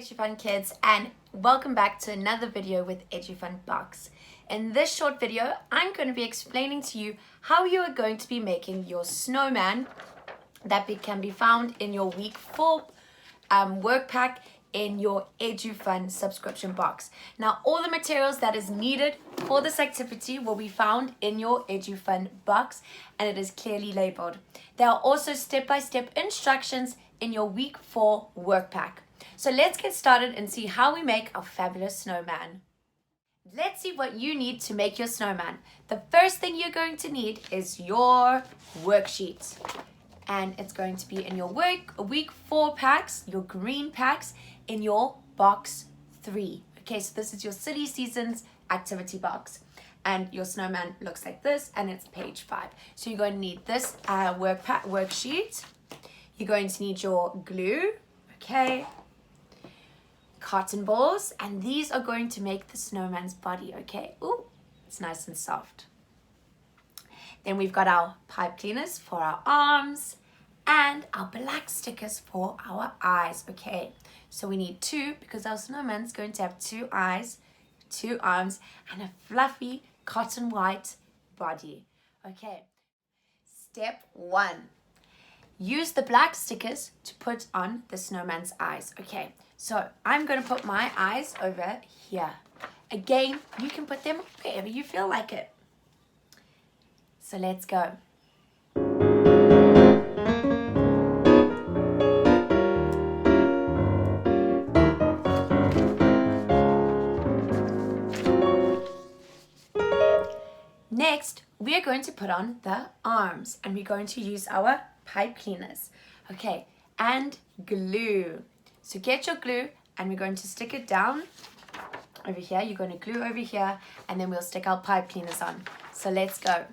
Edu-Fun kids, and welcome back to another video with Edu-Fun Box. In this short video, I'm going to be explaining to you how you are going to be making your snowman that can be found in your week 4 work pack in your Edu-Fun subscription box. Now, all the materials that is needed for this activity will be found in your Edu-Fun box, and it is clearly labeled. There are also step-by-step instructions in your week 4 work pack. So let's get started and see how we make our fabulous snowman. Let's see what you need to make your snowman. The first thing you're going to need is your worksheet. And it's going to be in your week 4 packs, your green packs, in your box 3. Okay, so this is your silly seasons activity box. And your snowman looks like this, and it's page 5. So you're going to need this worksheet. You're going to need your glue, okay, cotton balls, and these are going to make the snowman's body, okay? Ooh, it's nice and soft. Then we've got our pipe cleaners for our arms and our black stickers for our eyes, okay? So we need 2 because our snowman's going to have 2 eyes, 2 arms, and a fluffy cotton white body, okay? Step 1. Use the black stickers to put on the snowman's eyes, okay? So I'm going to put my eyes over here. Again, you can put them wherever you feel like it. So let's go. Next, we are going to put on the arms, and we're going to use our pipe cleaners, okay, and glue. So get your glue, and we're going to stick it down over here. You're going to glue over here, and then we'll stick our pipe cleaners on. So let's go.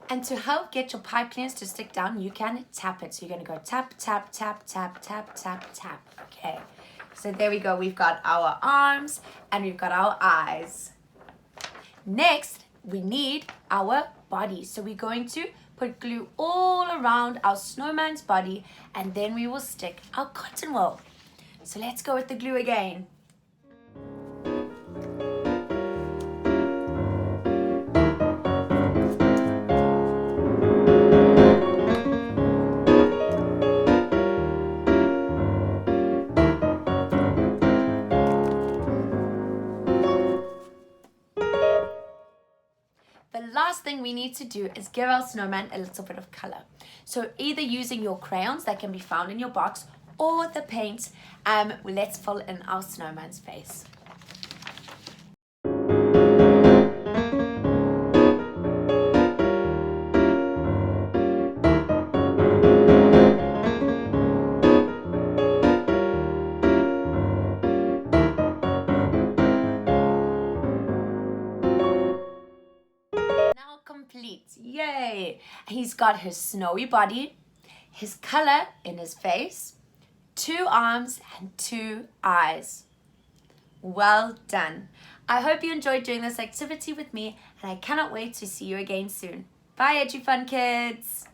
And to help get your pipe cleaners to stick down, you can tap it. So you're going to go tap, tap, tap, tap, tap, tap, tap. Okay. So there we go. We've got our arms and we've got our eyes. Next, we need our body. So we're going to put glue all around our snowman's body, and then we will stick our cotton wool. So let's go with the glue again. The last thing we need to do is give our snowman a little bit of color. So either using your crayons that can be found in your box or the paint, let's fill in our snowman's face. Complete. Yay! He's got his snowy body, his color in his face, 2 arms and 2 eyes. Well done. I hope you enjoyed doing this activity with me, and I cannot wait to see you again soon. Bye, Edu-Fun kids!